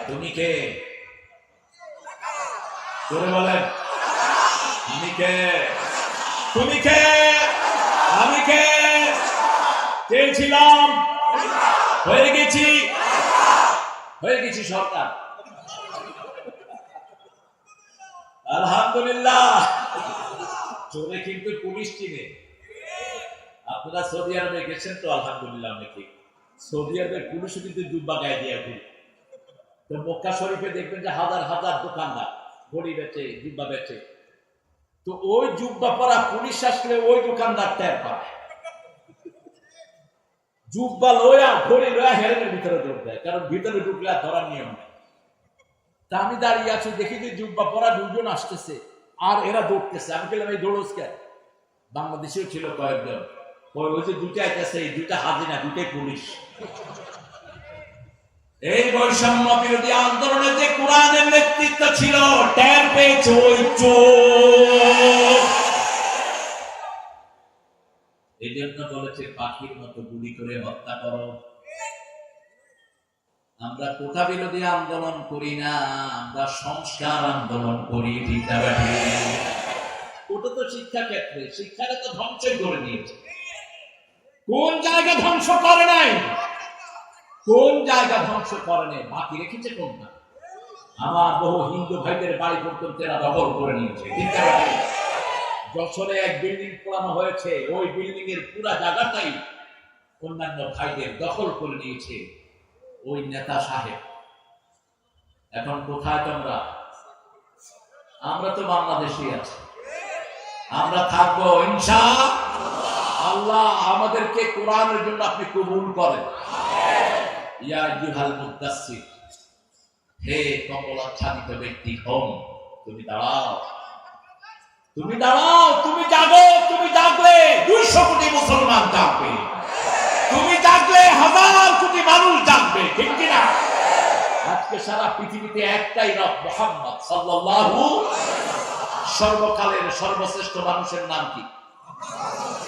তুমি কে? জোরে বলেন, আমি কে? তুমি কে? আমি কে? চেয়েছিলাম, হয়ে গেছি সরকার। আলহামদুলিল্লাহ। চোরে কিন্তু পুলিশ চিনে। আপনারা সৌদি আরবে গেছেন তো, আলহামদুলিল্লাহ অনেকে। সৌদি আরবের পুলিশও কিন্তু জুব্বা গায়ে দিয়ে ঘুরে। তো মক্কা শরীফে দেখবেন যে হাজার হাজার দোকানদার ঘড়ি বেচে, জুব্বা বেচে। তো ওই জুব্বা পরা পুলিশ আসলে ওই দোকানদার টের পায়। জুব্বা লয়া ঘড়ি লয়া হেরেনের ভিতরে ঢুক দেয়, কারণ ভিতরে ঢুকলে আর ধরার নিয়ম নেই। তা আমি দাঁড়িয়ে আছি, দেখি যে জুব্বা পরা দুজন আসতেছে আর এরা দৌড়তেছে। আমি বললাম এই দৌড়স কেন? বাংলাদেশেও ছিল কয়েকজন, ওই যে দুইটা আইতেছে, এই দুইটা হাজিনা, দুইটাই পুলিশ। এই বৈষম্য বিরোধী আন্দোলনে যে কোরআনের নেতৃত্ব ছিল, টের পেয়েছে ওই চোর। এই জন্য বলেছে পাখির মতো গুলি করে হত্যা করো। আমরা কোঠা বিরোধী আন্দোলন করি না, আমরা সংস্কার আন্দোলন করি। ওটা তো শিক্ষা ক্ষেত্রে, শিক্ষাটা তো ধ্বংসই করে দিয়েছে। কোন জায়গা ধ্বংস করে নাই? কোন জায়গা ধ্বংস করে নাই? বাকি রেখেছে কোনটা? আমার বহু হিন্দু ভাইদের বাড়ি পর্যন্ত এরা দখল করে নিয়েছে। যশোরে এক বিল্ডিং পোড়ানো হয়েছে, ওই বিল্ডিং এর পুরা জায়গাটাই অন্যান্য ভাইদের দখল করে নিয়েছে ওই নেতা সাহেব। এখন কোথায় তোমরা? আমরা তো বাংলাদেশে আছি, আমরা থাকবো ইনশাআল্লাহ। আমাদেরকে কোরআনের জন্য আপনি কবুল করেন। ইয়া আইয়ুহাল মুদাসসির, হে কমলাচ্ছাদিত ব্যক্তি, হোম, তুমি দাঁড়াও, তুমি দাঁড়াও, তুমি জাগো। তুমি জাগলে 200 কোটি মুসলমান জাগবে, তুমি জাগলে 1000 কোটি মানুষ জাগবে, ঠিক কিনা? আজকে সারা পৃথিবীতে একটাই রব, মুহাম্মদ সাল্লাল্লাহু। সর্বকালের সর্বশ্রেষ্ঠ মানুষের নাম কি?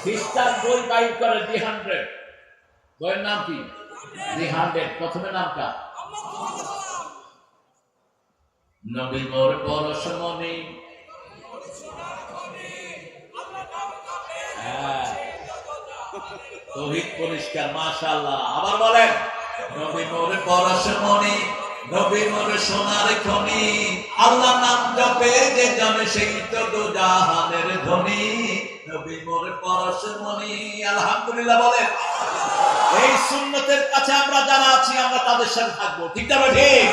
খ্রিস্টান বই বাইর করে 300, বইয়ের নাম কি? 300। প্রথমে নামটা নবী মোর পরশমণি। তৌহিদ পরিষ্কার, মাশাআল্লাহ। আবার বলেন, নবী মোর পরশমণি, নবী মোর সোনার খনি। আল্লাহ নাম জপে যে জন, সেই তো দোজাহানের ধনী। নবী মোর পরশমণি। আলহামদুলিল্লাহ বলেন। এই সুন্নতের কাছে আমরা যারা আছি, আমরা তাদের সাথে থাকবো, ঠিক না? ঠিক।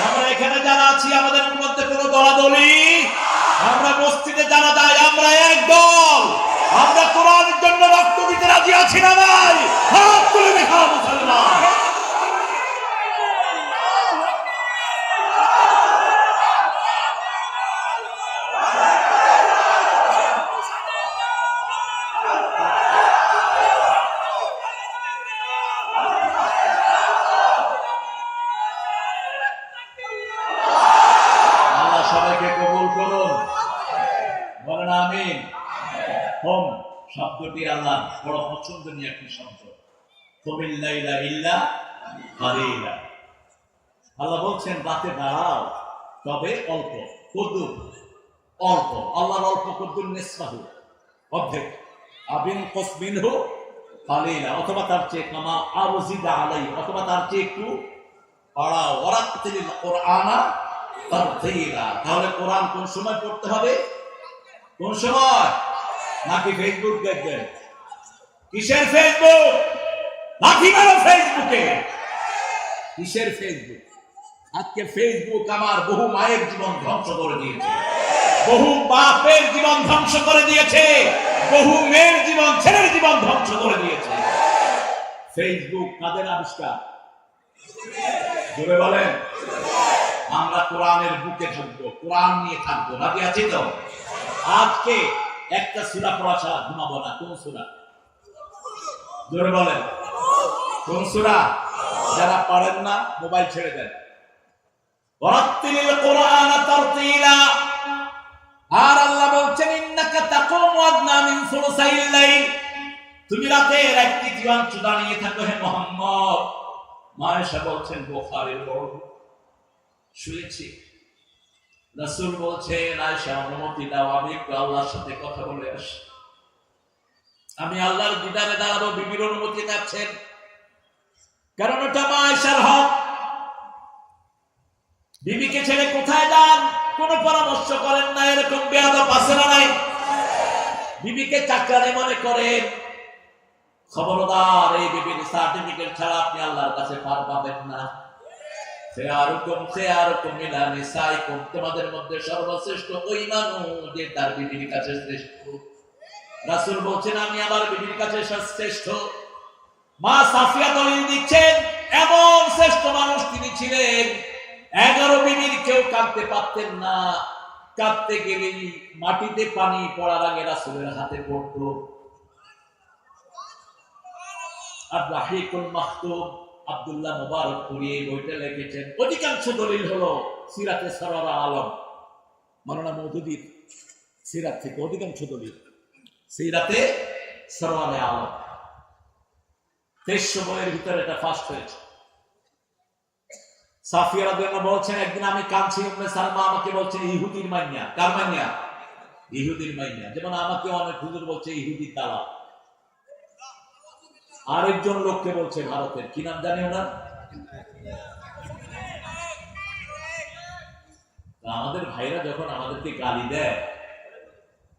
আমরা এখানে যারা আছি, আমাদের মধ্যে কোনো দলাদলি, আমরা মসজিদে যারা যাই, আমরা এক দল। আমরা কোরআনের জন্য রক্ত দিতে রাজি আছি না ভাই? হাত তুলে দেখা মুসলমান। আল্লাহ সবাইকে কবুল করুন, বলেন আমিন। হোম শব্দটি আল্লাহ বড় পছন্দনীয় একটি শব্দ। কুমিল্লাইলা ইল্লা কালিলা। আল্লাহ বলছেন রাতে দাঁড়াও, তবে অল্প। কদ্দুর অল্প, আল্লাহর অল্প কদ্দুর নিসফাহু, অর্ধেক। আবিন কসমিনহু কালিলা, অথবা তার চেয়ে কামা আউজিদা আলাই, অথবা তার চেয়ে একটু বাড়াও। ওয়ারাত্তিলিল কুরআনা তারতিলা। তাহলে কোরআন কোন সময় পড়তে হবে? কোন সময়? নাকি ফেসবুক দেখবেন? কিসের ফেসবুক? লাঠি মারো ফেসবুকে। কিসের ফেসবুক? আজকে ফেসবুক আমার বহু মায়ের জীবন ধ্বংস করে দিয়েছে, বহু বাপের জীবন ধ্বংস করে দিয়েছে, বহু মেয়ের জীবন, ছেলের জীবন ধ্বংস করে দিয়েছে। ফেসবুক কাদের আবিষ্কার? জোরে বলেন। আমরা কোরআনের বুকে থাকবো, কোরআন নিয়ে থাকবো, রাজি আছি তো? আজকে একটা সূরা পড়া ছাড়া ঘুমাবো না। কোন সূরা? জোরে বলেন, কোন সূরা? যারা পারেন না মোবাইল ছেড়ে দেন। ওয়ারাত্তিলিল কুরআনা তারতিলা। আর আল্লাহ বলছেন ইন্নাকা তাকুমু আদনা মিন সুলুসাইল লাইল, তুমি রাতের এক তৃতীয়াংশ দাঁড়িয়ে থাকো হে মুহাম্মদ। মায়েশা বলছেন বুখারীর বর্ণনা, শুয়েছি, রাসূল বলছেন আয়েশা অনুমতি দাও, আমি একটু আল্লাহর সাথে কথা বলে আসি। আমি আল্লাহর দিদারে দাঁড়াবো, বিবির অনুমতি চাচ্ছেন, কারণ ওটা মা আয়েশার হক। বিবিকে ছেড়ে কোথায় যান কোন পরামর্শ করেন না, এরকম বেয়াদব আছে না নাই? বিবিকে চাকরানি মনে করেন, খবরদার এই বিবির সার্টিফিকেট ছাড়া আপনি আল্লাহর কাছে পার পাবেন না। তোমাদের মধ্যে সর্বশ্রেষ্ঠ ওই মানুষ যে তার বিবির কাছে শ্রেষ্ঠ। রাসূল বলছেন আমি আমার বিবির কাছে শ্রেষ্ঠ। মা সাফিয়া দলিল দিচ্ছেন এমন শ্রেষ্ঠ মানুষ তিনি ছিলেন, 11 বিবির কেউ কাঁদতে পারতেন না। কাঁদতে গেলেই মাটিতে পানি পড়ার আগে রাসূলের হাতে পড়তো। আর রাহিকুল মাহতুম আব্দুল্লাহ মুবারকপুরি এই বইটা লিখেছেন। অধিকাংশ দলিল হলো সিরাতে সরওয়ার আলম মাওলানা মওদুদীর সিরাত থেকে, অধিকাংশ দলিল সিরাতে সরওয়ার আলম। 2300 বইয়ের ভিতরে এটা ফার্স্ট হয়েছে। সাফিয়া রাদিয়াল্লাহু বলছেন একদিন আমি কাঁদছি, উম্মে সালমা আমাকে বলছে ইহুদির মাইয়া। কার মাইয়া? ইহুদির মাইয়া। যেমন আমাকে অনেক হুজুর বলছে ইহুদির দালাল। আরেকজন লোককে বলছে ভারতের, কি নাম জানি ওনার? আমাদের ভাইরা যখন আমাদেরকে গালি দেয়,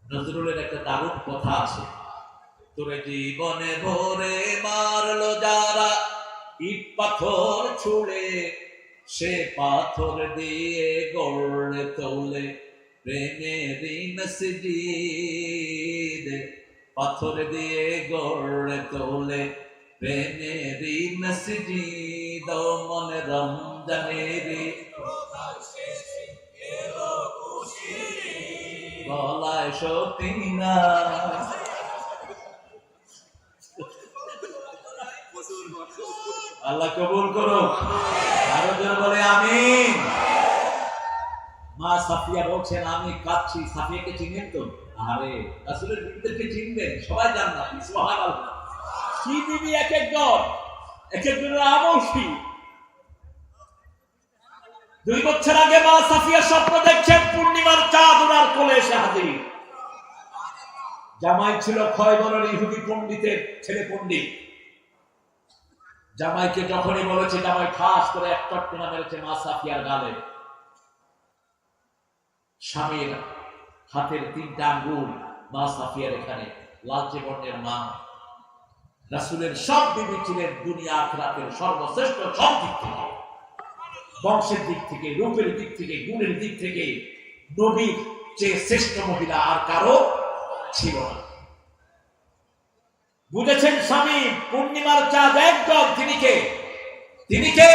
নজরুলের একটা দারুণ কথা আছে, তোরে জীবনে ভরে মারলো যারা ইট পাথর ছুড়ে, সে পাথর দিয়ে গড়ে তোলে প্রেমেরই মসজিদ। পাথর দিয়ে গড়ে তোলে প্রেমেরই মসজিদ। মনে রমজানেরই গলায় সতীনা। আল্লাহ কবুল করো। আরো জন বলে আমিন। মা সাফিয়া বলছেন আমি কাঁদছি। সাফিয়াকে চিনেন তো? আরে রাসূলের বিবিদেরকে চিনবেন, সবাই জান্নাত। সুবহানাল্লাহ। কি বিবি এক একজন, এক একজনের আমল কি। 2 বছর আগে মা সাফিয়া স্বপ্ন দেখছেন পূর্ণিমার চাঁদ ওনার কোলে এসে হাজির। জামাই ছিল খয়বরের ইহুদি পণ্ডিতের ছেলে পণ্ডিত। জামাইকে যখনই বলেছে, জামাই ঠাস করে এক চটকনা মেরেছে মা সাফিয়ার গালে। স্বামীর হাতের 3টা আঙ্গুল মা সাফিয়ার এখানে, লালচে বর্ণের মা। রাসূলের সব বিবি ছিলেন দুনিয়া আখিরাতের সর্বশ্রেষ্ঠ, সব দিক থেকে, বংশের দিক থেকে, রূপের দিক থেকে, গুণের দিক থেকে নবীর চেয়ে শ্রেষ্ঠ মহিলা আর কারো ছিল না। বুঝেছেন স্বামী পূর্ণিমার চাঁদ একদম, তিনি কে? তিনি কে?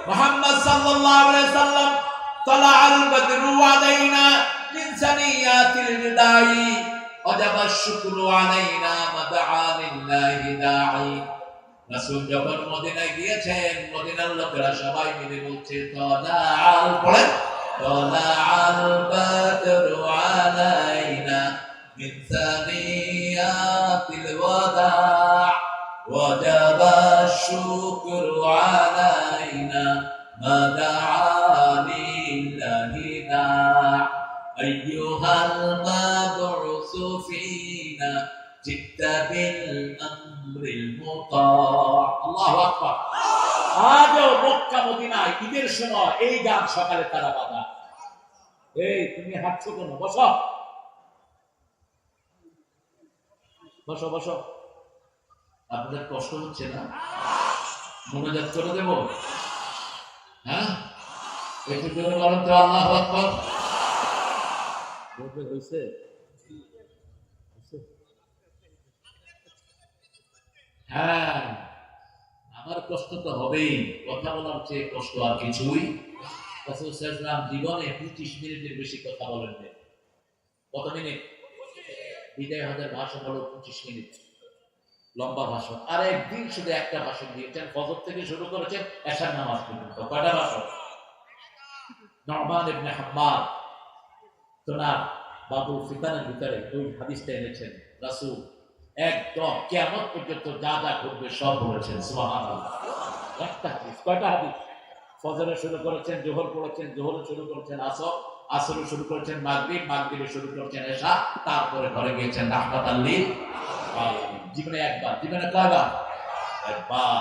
মুহাম্মদ সাল্লাল্লাহু আলাইহি সাল্লাম। তালাআল বদরু আলাইনা মিন সানিয়াতিল বিদাই ওয়াজাবা শুকরু আলাইনা মাদআ লিল্লাহি দাঈ। রাসূল যখন মদিনায় গিয়েছেন, মদিনার লোকেরা সবাই মিলে বলছে তালাআল, পড়েন তালাআল বদরু আলাইনা মিন সানিয়াতিল ওয়াদা' ওয়াজাবা শুকরু আলাইনা মাদআ লিল্লাহি দাঈ আইয়ুহাল মাবউসু ফিনা জিত্তা বিল আমরিল মুতা। আল্লাহু আকবার। আজও মক্কা মদিনায় ঈদের সময় এই গান সকালে তারা বাজা। এই তুমি হাঁটছো কেন? বসো বসো বসো। আপনাদের কষ্ট হচ্ছে না? মনোজাত করে দেব? হ্যাঁ, একটু জোরে বলেন তো আল্লাহু আকবার। হয়েছে? হ্যাঁ, আমার কষ্ট তো হবেই, কথা বলার চেয়ে কষ্ট আর কিছুই। রাসূল সাল্লাল্লাহু আলাইহি ওয়াসাল্লাম জীবনে 25 মিনিটের বেশি কথা বলেন না। কত মিনিট? বিদায় হজের ভাষণ হলো 25 মিনিট, লম্বা ভাষণ। আর একদিন শুধু একটা ভাষণ দিয়েছেন, ফজর থেকে শুরু করেছেন এশার নামাজ পর্যন্ত। কয়টা ভাষণ? নু'মান ইবনে হাম্মাদ তোনার বাবুল ফিতানের ভিতরে ওই হাদিসটা এনেছেন। রাসূল একদম কিয়ামত পর্যন্ত যা যা ঘটবে সব বলেছেন। সুবহানাল্লাহ। একটা হাদিস, কয়টা হাদিস? ফজরে শুরু করেছেন, জোহর পড়েছেন, জোহরে শুরু করেছেন আসর, আসরে শুরু করেছেন মাগরিব, মাগরিবে শুরু করেছেন এশা, তারপরে ঘরে গিয়েছেন রাহমাতাল লিল আলামিন। জীবনে একবার, জীবনে কয়বার? একবার।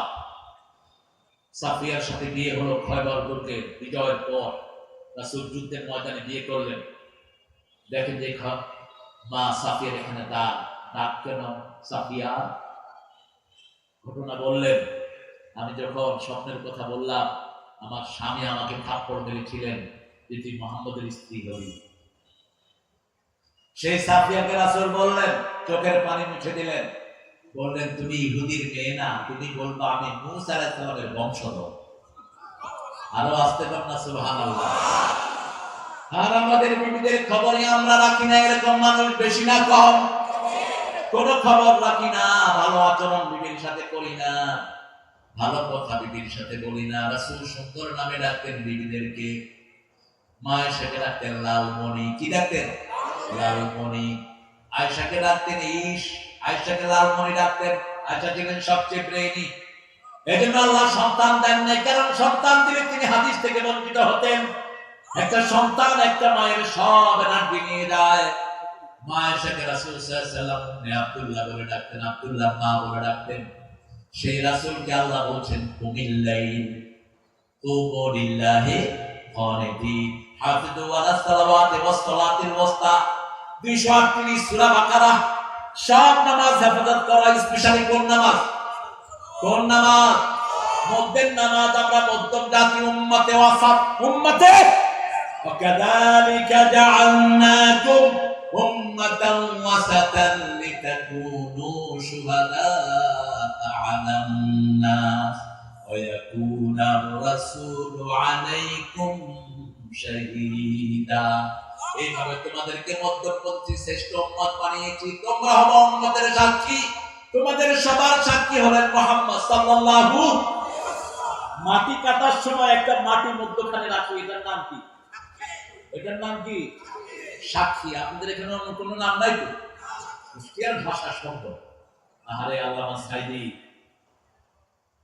সাফিয়ার সাথে বিয়ে হলো খয়বর দুর্গে বিজয়ের পর। রাসূল যুদ্ধের ময়দানে বিয়ে করলেন। দেখেন যে মা সাফিয়ার এখানে ডাক কেন সাফিয়া? ঘটনা বললেন, আমি যখন স্বপ্নের কথা বললাম, আমার স্বামী আমাকে থাপ্পড় মেরেছিলেন যে তুই মুহাম্মদের স্ত্রী হবি। সেই সাফিয়াকে রাসূল বললেন, চোখের পানি মুছে দিলেন, বললেন তুমি ইহুদির মেয়ে না, তুমি বলবা আমি মূসা আলাইহিস সালামের বংশধর। আরো আসতে পার না সুবহানাল্লাহ। আর আমাদের বিবিদের খবরই আমরা রাখি না, এরকম মানুষ বেশি না কম? কোন খবর রাখি না, ভালো আচরণ বিবির সাথে করি না, ভালো কথা বিবির সাথে বলি না। রাসূল সুন্দর নামে ডাকতেন বিবিদেরকে। মা আয়েশাকে ডাকতেন লালমণি। কি ডাকতেন? লালমণি। আয়েশাকে ডাকতেন ইশ। আয়েশাকে লালমণি ডাকতেন। আয়েশা ছিলেন সবচেয়ে ব্রেইনি। এজন্য আল্লাহ সন্তান দেন নাই, কারণ সন্তান দিলে তিনি হাদিস থেকে বঞ্চিত হতেন। একটা সন্তান একটা মায়ের সব এনার্জি নিয়ে যায়। মা আয়েশাকে রাসূল সাল্লাল্লাহু আলাইহি ওয়াসাল্লাম আব্দুল্লাহ বলে ডাকতেন, আব্দুল্লাহ মা বলে ডাকতেন। সেই রাসূলকে আল্লাহ বলছেন কুমিল লাইল কুমু লিল্লাহি কানিতিন হাফিজু আলাস সালাওয়াতি ওয়াস সালাতিল ওয়াসতা। 238 সূরা বাকারা। সব নামাজ হেফাজত করা, স্পেশালি কোন নামাজ? কোন নামাজ? মধ্যের নামাজ। আমরা মধ্যম জাতি, উম্মতে ওয়াসাত, উম্মতে ওয়াকাযালিকা জাআলনাকুম উম্মাতান ওয়াসাতান লিতাকুনু শুহাদা আলান নাস ওয়া ইয়াকুনার রাসূলু আলাইকুম শাহীদা। এইভাবে তোমাদেরকে মধ্যপন্থী শ্রেষ্ঠ উম্মত বানিয়েছি, তোমরা হবে উম্মতের সাক্ষী। তোমাদের সবার সাক্ষী হলেন মুহাম্মদ সাল্লাল্লাহু। মাটি কাটার সময় একটা মাটি মধ্যখানে রাখি, এটার নাম কি? এটার নাম কি? সাক্ষী। আপনাদের এখানে অন্য কোনো নাম নাই তো? কুষ্টিয়ার ভাষা শব্দ। আহারে আল্লামা সাইদি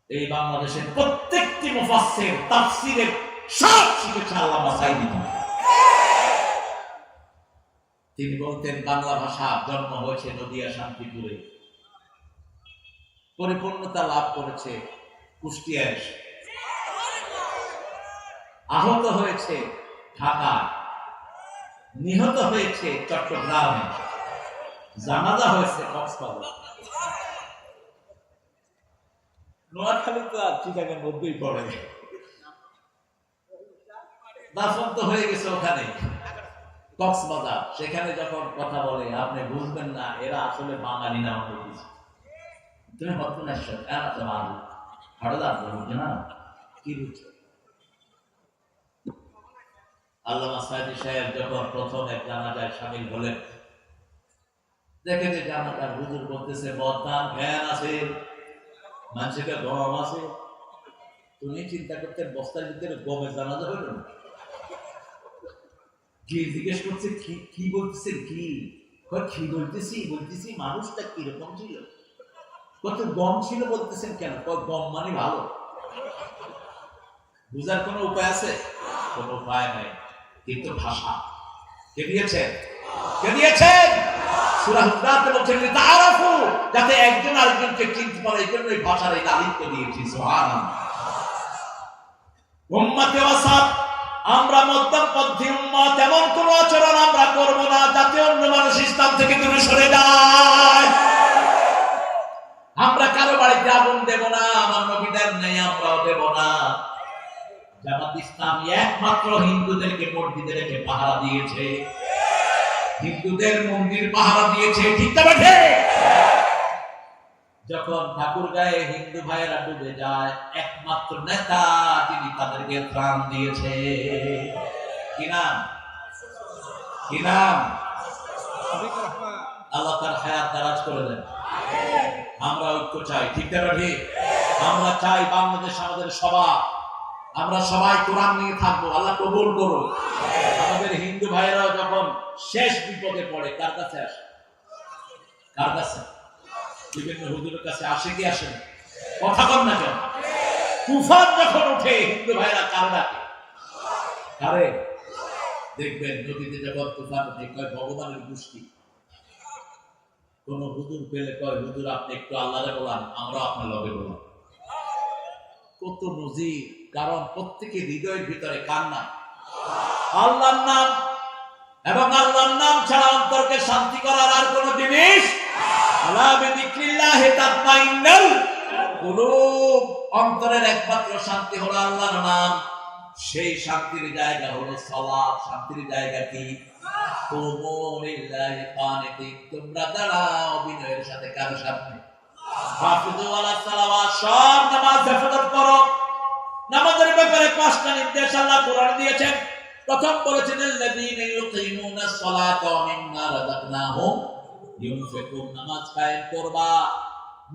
এই বাংলাদেশের প্রত্যেকটি মুফাসসির তাফসীরের সব শিখেছে আল্লামা সাইদি। তিনি বলতেন বাংলা ভাষা জন্ম হয়েছে নদিয়া শান্তিপুরে, পরিপূর্ণতা লাভ করেছে কুষ্টিয়ায়, আহত হয়েছে ঢাকায়, নিহত হয়েছে চট্টগ্রামে, জানাজা হয়েছে কক্সবাজার। নোয়াখালী তো আর চিটাগাঙ্গের মধ্যেই পড়ে, দাফন তো হয়ে গেছে ওখানে কক্সবাজার। সেখানে যখন কথা বলে আপনি বুঝবেন না এরা আসলে বাঙালি না অন্য কিছু। তুমি বর্তমানে এরা তো আলু হঠাৎ বুঝছো না, কি বুঝছো? আল্লামা সাইদি সাহেব যখন প্রথম এক জানাজায় শামিল হলেন, দেখে যে জানাজার হুজুর বলতেছে বদনাম জ্ঞান আছে, মানুষের গম আছে। তুমি চিন্তা করতেন বস্তার ভিতরে গমের জানাজা হলো না? কি জিজ্ঞেস করছে কি বলতেছেন? কি বলতেছি মানুষটা কিরকম ছিল, কত গম ছিল বলতেছেন কেন? গম মানে ভালো। বুঝার কোন উপায় আছে? কোন উপায় নাই, কিন্তু ভাষা কে দিয়েছেন? কে দিয়েছেন? সূরা হুজরাতে বলছেন তাআরাফু, যাতে একজন আরেকজনকে চিনতে পারে, এই জন্য এই ভাষার এই দায়িত্ব দিয়েছি। সুবহানাল্লাহ। উম্মতে ওয়াসাত, আমরা মধ্যপন্থী উম্মত, এমন কোন আচরণ আমরা করব না যাতে অন্য মানুষ ইসলাম থেকে দূরে সরে যায়। আমরা কারো বাড়িতে আগুন দেব না, আমার নবী দেন নাই, আমরাও দেব না। জামাত ইসলামী একমাত্র হিন্দুদেরকে মসজিদে রেখে পাহারা দিয়েছে, হিন্দুদের মন্দির পাহারা দিয়েছে, ঠিক না বেঠে? যখন ঠাকুরগাঁয়ে হিন্দু ভাইয়েরা ডুবে যায়, একমাত্র নেতা যিনি তাদেরকে ত্রাণ দিয়েছে, কি নাম? কি নাম? আল্লাহ তার হায়াত দারাজ করে দেন। আমরা ঐক্য চাই, ঠিক না বেঠে? আমরা চাই বাংলাদেশ আমাদের সবার, আমরা সবাই কোরআন নিয়ে থাকবো, আল্লাহ কবুল করুন। আমাদের হিন্দু ভাইয়েরাও যখন শেষ বিপদে পড়ে কার কাছে আসে? কার কাছে? বিভিন্ন হুজুরের কাছে আসে কি আসে? কথা বল না কেন? তুফান যখন উঠে হিন্দু ভাইরা কার ডাকে? কারে? দেখবেন নদীতে যখন তুফান উঠে কয় ভগবানের গোষ্ঠী। কোন হুজুর পেলে কয় হুজুর আপনি একটু আল্লাহরে বলান, আমরা আপনার লগে বলান। কত নজির, কারণ প্রত্যেকের হৃদয়ের ভিতরে কার নাম? আল্লাহর নাম। এবং আল্লাহর নাম ছাড়া অন্তরকে শান্তি করার আর কোন জিনিস আলা বিযিকরিল্লাহি তাতমাইন্নুল কুলুব। অন্তরের একমাত্র শান্তি হলো আল্লাহর নাম। সেই শান্তির জায়গা হলো সালাত। শান্তির জায়গা কি? কুমু লিল্লাহি কানিতিন। তোমরা দাঁড়াও বিনয়ের সাথে। কার সামনে? হাফিজু আলাস সালাওয়াত। সব নামাজ হেফাজত করো। নামাজের ব্যাপারে 5টা নির্দেশ আল্লাহ কোরআনে দিয়েছেন। প্রথম বলেছেন আল্লাযীনা ইউকিমুনাস সালাতা ওয়া মিম্মা রাযাকনাহুম ইউনফিকুন। নামাজ কায়েম করবা,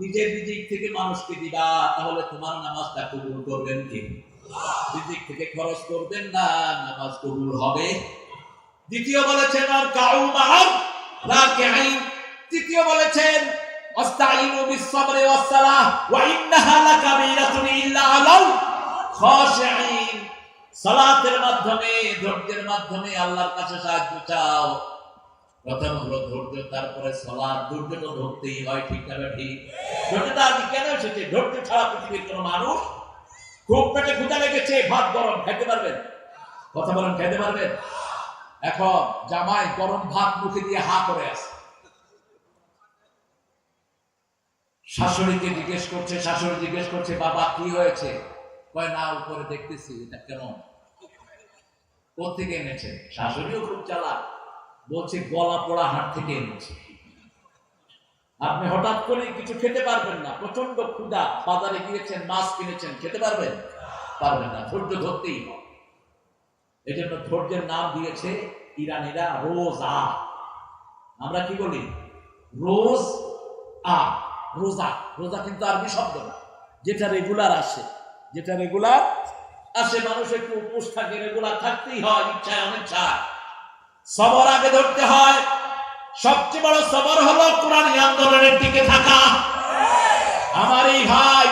নিজের রিজিক থেকে মানুষকে দিবা, তাহলে তোমার নামাজটা কবুল করবেন কে? রিজিক থেকে খরচ করবেন না, নামাজ কবুল হবে। দ্বিতীয় বলেছেন আরকাউ মা'আর রাকিঈন। তৃতীয় বলেছেন আস্তাঈনু বিস-সাবরি ওয়াস-সালাহ ওয়া ইন্নাহা লাকাবীরাতুন ইল্লা আলাল খাশিঈন। সালাতের মাধ্যমে, ধৈর্যের মাধ্যমে আল্লাহর কাছে সাহায্য চাও। প্রথম হলো ধৈর্য, তারপরে সালাত। ধৈর্য তো ধরতেই হয়, ঠিক না ঠিক? ধৈর্যটা আজ কেন এসেছে? ধৈর্য ছাড়া পৃথিবীর কোন মানুষ, খুব পেটে ক্ষুধা লেগেছে, ভাত গরম, খাইতে পারবেন? কথা বলেন, খাইতে পারবেন? এখন জামাই গরম ভাত মুখে দিয়ে হা করে আছে। শাশুড়িকে জিজ্ঞেস করছে, শাশুড়ি জিজ্ঞেস করছে বাবা কি হয়েছে? কয় না, উপরে দেখতেছি। এটা কেন? কোথেকে এনেছে? শাশুড়িও খুব চালাক, বলছে গলা পোড়া হাট থেকে এনেছে। আপনি হঠাৎ করে কিছু খেতে পারবেন না, প্রচন্ড ক্ষুধা, বাজারে গিয়েছেন, মাছ কিনেছেন, খেতে পারবেন? পারবেন না। ধৈর্য ধরতেই হবে। এই জন্য ধৈর্যের নাম দিয়েছে ইরানিরা রোজা। আমরা কি বলি? রোজ আ, রোজা। রোজা কিন্তু আরবি শব্দ না, যেটা রেগুলার আসে, যেটা রেগুলার আসে। মানুষ একটু উপোস থাকে, রেগুলার থাকতেই হয়, ইচ্ছায় অনিচ্ছায়। সবর আগে ধরতে হয়। সবচেয়ে বড় সবর হলো কোরআনী আন্দোলনের দিকে থাকা। আমার এই ভাই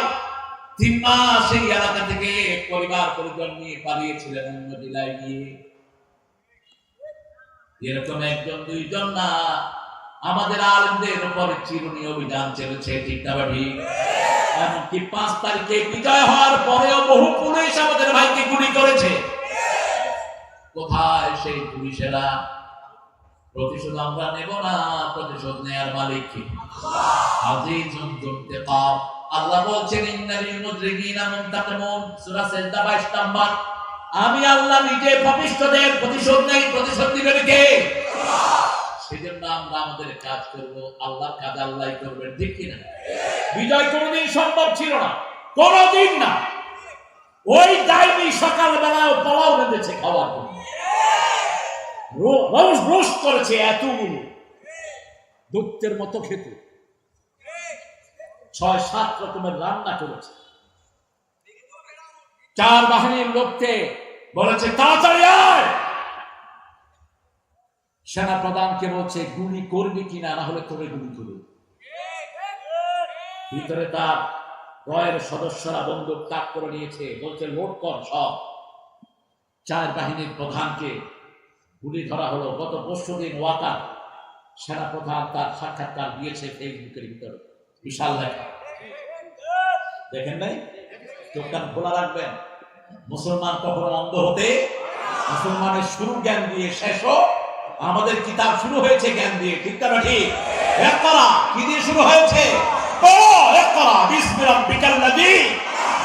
3 মাস এই এলাকা থেকে পরিবার পরিজন নিয়ে পালিয়েছিলেন অন্য জেলায় গিয়ে। এরকম একজন দুইজন না, আমাদের আলেমদের উপরে চিরুনি অভিযান চলেছে, ঠিক না ঠিক? এমনকি 5 তারিখে বিজয় হওয়ার পরেও বহু পুলিশ আমাদের ভাইকে গুলি করেছে। কোথায় সেই পুলিশেরা? প্রতিশোধ আমরা নেব না, প্রতিশোধ নেয়ার মালিক কি? আজিজুন যুনতিকাম। আল্লাহ বলছেন ইন্নাল মুজরিমিনা মুনতাকিমুন, সূরা সিজদা 22 নম্বর। আমি আল্লাহ নিজে পাপিষ্ঠদের প্রতিশোধ নেই। প্রতিশোধ দিবেন কে? সেজন্য আমরা আমাদের কাজ করব, আল্লাহর কাজ আল্লাহই করবেন, ঠিক কি না? বিজয় কোনদিন সম্ভব ছিল না, কোনদিন না। ওই ডাইনি সকালবেলাও পোলাও রেঁধেছে খাওয়ার জন্য, রোস্ট করেছে এতগুলো, দৈত্যের মতো খেতে 6-7 রকমের রান্না করেছে। 4 বাহিনীর লোককে বলেছে তাড়াতাড়ি আয়। সেনা প্রধানকে বলছে গুলি করবি কিনা, না হলে তোরে গুলি করবে। ভিতরে তার রয়ের সদস্যরা বন্দুক তাক করে নিয়েছে, বলছে লোড কর সব। 4 বাহিনীর প্রধানকে গুলি ধরা হলো। গত 5 দিন ওয়াকার সেনা প্রধান তার সাক্ষাৎকার দিয়েছে ফেসবুকের ভিতরে, বিশাল লেখা। দেখেন নাই? চোখটা খোলা রাখবেন। মুসলমান কখনো অন্ধ হতে, মুসলমানের শুরু জ্ঞান দিয়ে, শেষ আমাদের কিতাব শুরু হয়েছে জ্ঞান দিয়ে, ঠিক না ঠিক? ইকরা কি দিয়ে শুরু হয়েছে? ইকরা বিসমি রাব্বিকাল লাযী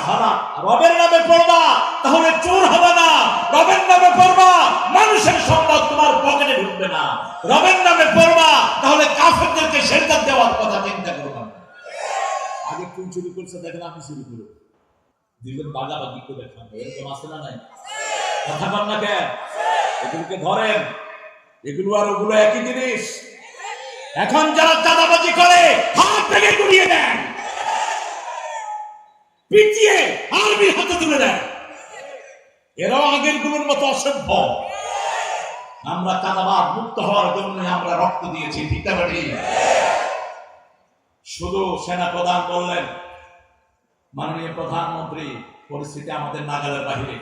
খালাক। রবের নামে পড়বা, তাহলে চোর হবে না। রবের নামে পড়বা, মানুষের সম্পদ তোমার পকেটে ঢুকবে না। রবের নামে পড়বা, তাহলে কাফেরদেরকে সেজদা দেওয়ার কথা চিন্তা করবা না। আগে কোন চুরি করছে দেখেন, আপনি চুরি করুন, দিলেন বাগাবাগি করে খান, এরকম আছে না নাই? কথা বল না কেন? এগুলোকে ধরেন, এগুলো আর ওগুলো একই জিনিস। এখন যারা চাঁদাবাজি করে হাত থেকে গুড়িয়ে দেন, পিটিয়ে আর্মি হাতে তুলে দেন, এরাও আগের গুলোর মতো অসভ্য। আমরা চাঁদাবাজ মুক্ত হওয়ার জন্য আমরা রক্ত দিয়েছি, ঠিক না ঠিক? শুধু সেনা প্রধান বললেন, মাননীয় প্রধানমন্ত্রী পরিস্থিতি আমাদের নাগালের বাহিরে।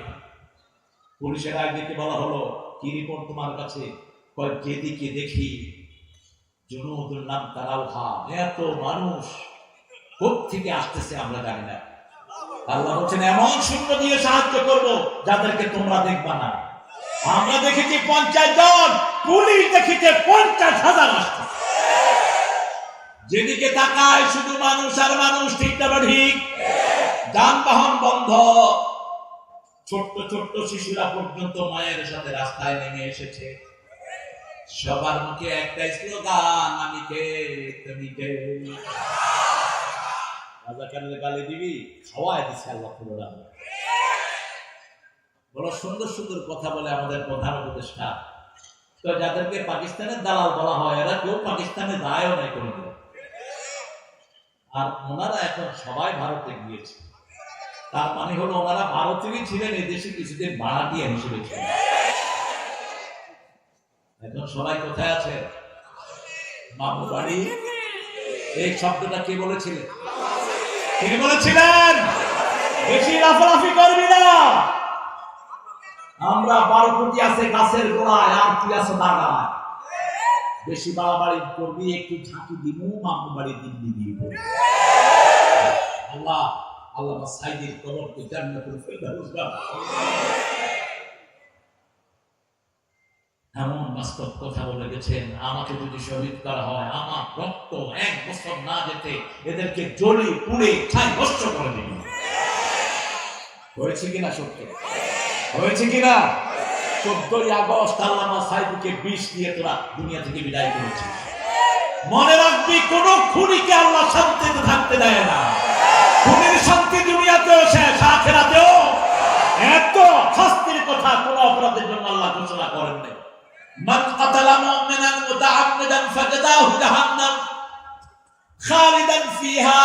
পুলিশের একদিকে বলা হলো, কি রিপোর্ট তোমার কাছে? যেদিকে দেখি জুনুদুল নাম তারাউহা, এত মানুষ কোত্থেকে আসতেছে আমরা জানি না। আল্লাহ বলছেন এমন সৈন্য দিয়ে সাহায্য করব যাদেরকে তোমরা দেখবা না। আমরা দেখেছি 50 জন, পুলিশ দেখেছে 50,000 আসছে। যেদিকে তাকায় শুধু মানুষ আর মানুষ, ঠিক না ঠিক? যানবাহন বন্ধ, ছোট্ট ছোট্ট শিশুরা পর্যন্ত মায়ের সাথে রাস্তায় নেমে এসেছে। সবার মুখে একটাই স্লোগান, আমি কে তুমি কে। রাজাকারের গালি দিবি, খাওয়াই দিচ্ছে আল্লাহ পুরোটা। বড় সুন্দর সুন্দর কথা বলে আমাদের প্রধান উপদেষ্টা। তো যাদেরকে পাকিস্তানের দালাল বলা হয়, এরা কেউ পাকিস্তানে যায়ও নাই কোনোদিন। আর ওনারা এখন সবাই ভারতে গিয়েছে। তার মানে হলো ওনারা ভারতেরই ছিলেন, এই দেশে কিছুদিন ভাড়াটিয়া হিসেবে ছিলেন। এখন সবাই কোথায় আছে? মামু বাড়ি। এই শব্দটা কে বলেছিলেন? কে বলেছিলেন? বেশি লাফালাফি করবি না। আমরা 12 কোটি আছে গাছের গোড়ায়, আর তুই আছে দাগায়। বেশি বাড়াবাড়ি করবি, একটু ঝাঁকি দিবু, মামু বাড়ি দিল্লি দিব। আল্লাহ আল্লাহ সাইদের কবরকে জান্নাতুল ফেরদাউস বানাও। এমন বাস্তব কথা বলে গেছেন, আমাকে যদি শহীদ করা হয়, আমার রক্ত 1 বছর না যেতে এদেরকে জ্বলি পুড়ে ছাই ভস্ম করে দিন। হয়েছে কিনা সত্য? হয়েছে কিনা? 14ই আগস্ট আল্লামা সাইদকে বিষ দিয়ে তোরা দুনিয়া থেকে বিদায় করেছিস। মনে রাখবি, কোন খুনিকে আল্লাহ শান্তিতে থাকতে দেয় না। খুনির শান্তি দুনিয়াতেও শেষ, আখিরাতেও। এত শাস্তির কথা কোন অপরাধের জন্য আল্লাহ ঘোষণা করেন নাই। মান কাতালা মুমিনান মুতাআম্মিদান ফাজাযাহু জাহান্নাম খালিদান ফিহা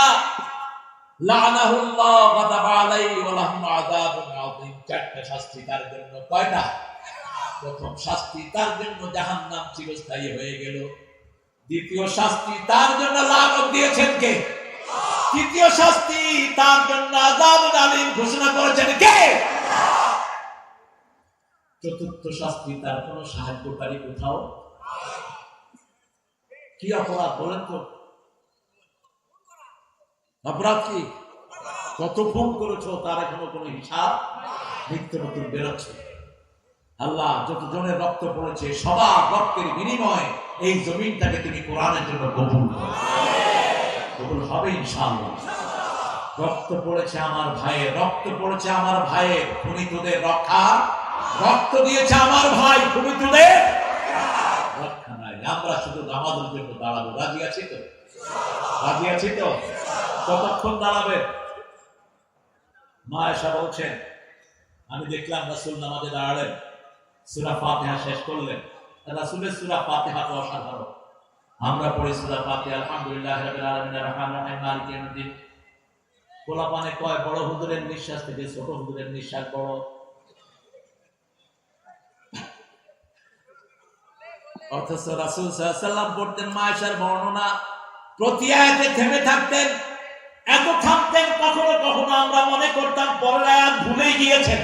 লানাহুল্লাহ ওয়া গাদাবা আলাইহি ওয়া লাহুম আযাবুন আযীম। 4টা শাস্তি তার জন্য। কয়টা? প্রথম শাস্তি তার জন্য জাহান্নাম চিরস্থায়ী হয়ে গেল। দ্বিতীয় শাস্তি তার জন্য লানত দিয়েছেন কে? তৃতীয় শাস্তি তার জন্য আযাবুন আলীম ঘোষণা করেছেন কে? চতুর্থ শাস্তি তার কোন সাহায্যকারী কোথাও। কি অপরাধ বলেন তো? অপরাধ কি? কত খুন করেছো তার এখনো কোনো হিসাব নিত্য নতুন বেরোচ্ছে। আল্লাহ যত জনের রক্ত পড়েছে, সবার রক্তের বিনিময়ে এই জমিনটাকে তুমি কোরআনের জন্য কবুল করো। কবুল হবে ইনশাআল্লাহ। রক্ত পড়েছে আমার ভাইয়ের, রক্ত পড়েছে আমার ভাইয়ের, খুনিতদের রক্ষা। রক্ত দিয়েছে আমার ভাই, খুনিতদের রক্ষা নাই। আমরা শুধু নামাজের জন্য দাঁড়াবো। রাজি আছি তো? রাজি আছি তো? কতক্ষণ দাঁড়াবেন? মা আয়েশা বলছেন, আমি দেখলাম রাসূল নামাজে দাঁড়ালেন, সূরা ফাতিহা শেষ করলেন। রাসূলের সূরা ফাতিহা তো অসাধারণ। আমরা পড়ি সূরা ফাতিহা, আলহামদুলিল্লাহি রাব্বিল আলামিন আর-রাহমানির রাহিম মালিকি ইয়াউমিদ্দিন। পোলাপানে কয় বড় হুজুরের নিঃশ্বাস থেকে ছোট হুজুরের নিঃশ্বাস বড়। অথচ রাসূল সাল্লাল্লাহু আলাইহি ওয়াসাল্লাম পড়তেন মা আয়েশার বর্ণনা, প্রতি আয়াতে থেমে থাকতেন। এত থামতেন, কখনো কখনো আমরা মনে করতাম পরের আয়াত ভুলে গিয়েছেন।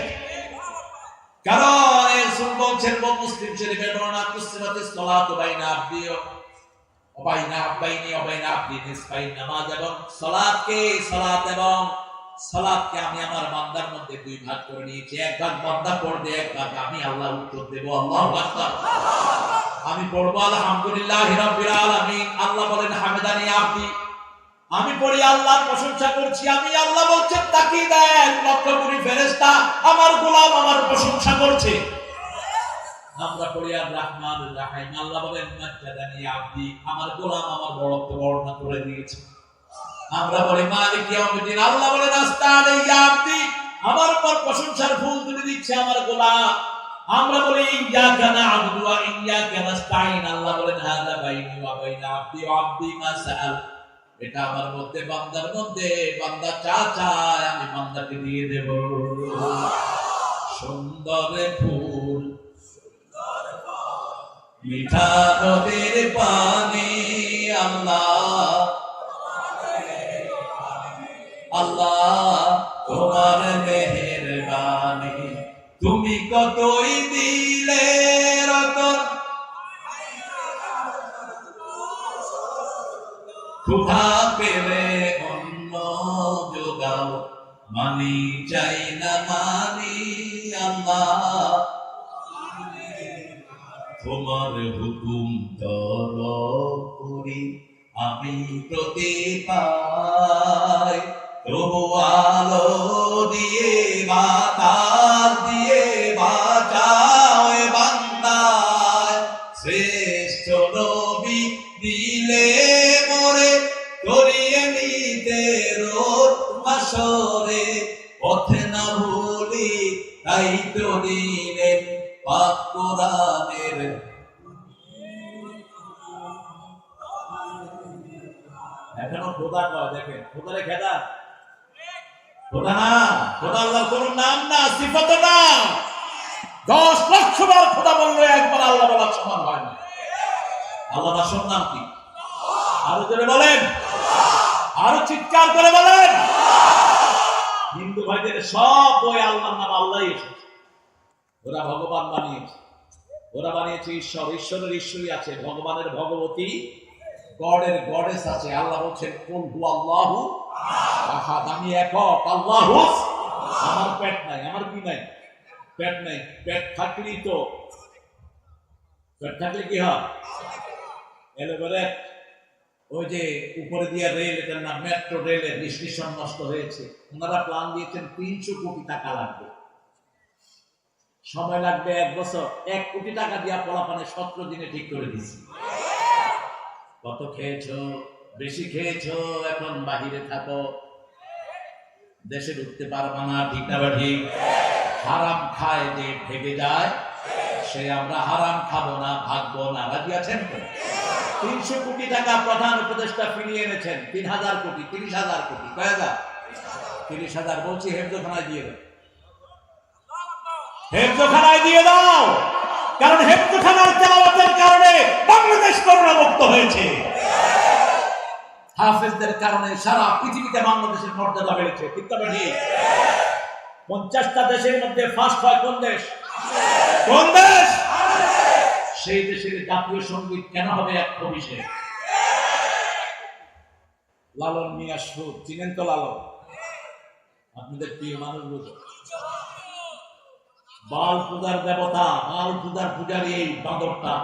কারণ রাসূল বলছেন, মুসলিম শরীফের বর্ণনা, কুসরাতিস সালাতু বাইনা আবদি ওয়া বাইনা আবদি নিসফাইন। নামাজ এবং সালাতকে আমি আমার বান্দার মধ্যে 2 ভাগ করে নিয়েছি। 1 ভাগ বান্দা পড়বে, 1 ভাগ আমি আল্লাহ উত্তর দেব। আল্লাহু আকবার। আমি পড়বো আলহামদুলিল্লাহি রাব্বিল আলামিন, আল্লাহ বলেন হামিদানি আবদি। আমি পড়ি আল্লাহর প্রশংসা করছি, আমি আল্লাহ বলছেন তাকিয়ে দেন লক্ষ কোটি ফেরেশতা আমার গোলাম আমার প্রশংসা করছে। আমরা পড়ি আর রাহমানুর রাহিম, আল্লাহ বলেন মাজ্জাদানি আবদি, আমার গোলাম আমার বড়ত্ব বর্ণনা করে দিয়েছে। আমরা বলি মালিক ইয়াউমিদ্দিন, আল্লাহ বলেন আস্তানি আবদি, আমার উপর প্রশংসার ফুল তুলে দিচ্ছে আমার গোলাম। আমরা বলি ইয়্যাকা না'বুদু ওয়া ইয়্যাকা নাস্তাঈন, আল্লাহ বলেন হাযা বাইনি ওয়া বাইনা আবদি ওয়া আবদি মা সাআল। এটা আমার মধ্যে বান্দার মধ্যে, বান্দা চা চায় আমি বান্দাকে দিয়ে দেব। সুন্দর ফুল মিঠা নদীর পানি, আল্লাহ আল্লাহ তোমার তোমার মেহেরবানি, তুমি কতই দিলে রতন, ক্ষুধা পেলে অন্ন যোগাও, মানি চাই না মানি আল্লাহ, তোমার হুকুম তলব করি আমি প্রতি পাই, তবু আলো দিয়ে বাতাস দিয়ে বাঁচাও এ বান্দায়, শ্রেষ্ঠ নবী দিলে মোরে করিয়ে নিতে রোজ মাসরে, পথে না ভুলি তাই তো দিলেন পাক কোরআনের। এখনো খোদা কয়, দেখেন খোদারে খেদা, খোদা না, খোদা আল্লাহর কোন নাম না, সিফাত না। 10 লক্ষ বার খোদা বললে একবার আল্লাহ বলার সমান হয় না। আল্লাহর আসল নাম কি? আরো জোরে বলেন, আরো চিৎকার করে বলেন। হিন্দু ভাইদের সব বই আল্লাহর নাম আল্লাহই এসেছে। ওরা ভগবান বানিয়েছে, ওরা বানিয়েছে ঈশ্বর, ঈশ্বরের ঈশ্বরই আছে, ভগবানের ভগবতী, গডের গডেস আছে। আল্লাহ বলছেন কুল হু আল্লাহু আহাদ, আমি একক, আল্লাহু। আমার পেট নাই, আমার কি নাই? পেট নাই। পেট থাকলেই তো, পেট থাকলে কি হয়? এলেবারে ওই যে উপরে দিয়ে রেল, এটার নাম মেট্রো রেলের স্টেশন নষ্ট হয়েছে, ওনারা প্ল্যান দিয়েছেন 300 কোটি টাকা লাগবে, সময় লাগবে 1 বছর। 1 কোটি টাকা দিয়া পোলাপানে 17 দিনে ঠিক করে দিয়েছি। কত খেয়েছো? বেশি খেয়েছো, এখন বাহিরে থাকো, দেশে ঢুকতে পারবা না। ঠিক না ঠিক? হারাম খায় যে ভেগে যায়, সে আমরা হারাম খাবো না, ভাগবো না। রাজি আছেন তো? 300 কোটি টাকা প্রধান উপদেষ্টা ফিরিয়ে এনেছেন। 3000 কোটি, 30,000 কোটি, কয় হাজার? 30,000 বলছি হেফজখানায় দিয়ে দাও, হেফজখানায় দিয়ে দাও। কারণ হেফজখানার তেলাওয়াতের কারণে বাংলাদেশ করোনামুক্ত হয়েছে, হাফেজদের কারণে সারা পৃথিবীতে বাংলাদেশের মর্যাদা বেড়েছে। ঠিক না ঠিক? 50টা দেশের মধ্যে ফার্স্ট হয় কোন দেশ? কোন দেশ? সেই দেশের জাতীয় সঙ্গীত কেন হবে 120-এ? লালন মিয়া সুর, চিনেন তো লালন? আপনাদের প্রিয় মানুষ বুঝো, বাল পূজার দেবতা, বাল পূজার পূজারী এই বাঁদরটা।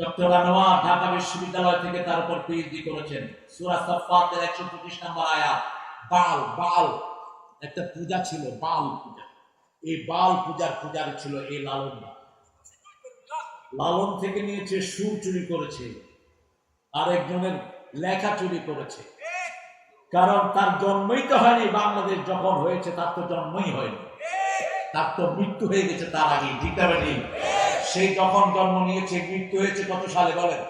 ডক্টর আনোয়ার ঢাকা বিশ্ববিদ্যালয় থেকে তার উপর পিএইচডি করেছেন। সূরা সাফফাতের 125 নম্বর আয়াত। বাল, বাল একটা পূজা ছিল, বাল পূজা। এই বাল পূজার পূজারী ছিল এই লালন। লালন থেকে নিয়েছে, সুর চুরি করেছে, আরেকজনের লেখা চুরি করেছে। কারণ তার জন্মই তো হয়নি, বাংলাদেশ যখন হয়েছে তার তো জন্মই হয়নি, তার তো মৃত্যু হয়ে গেছে তার আগে। ঠিক না ঠিক? সেই যখন জন্ম নিয়েছে, মৃত্যু হয়েছে কত সালে বলেন?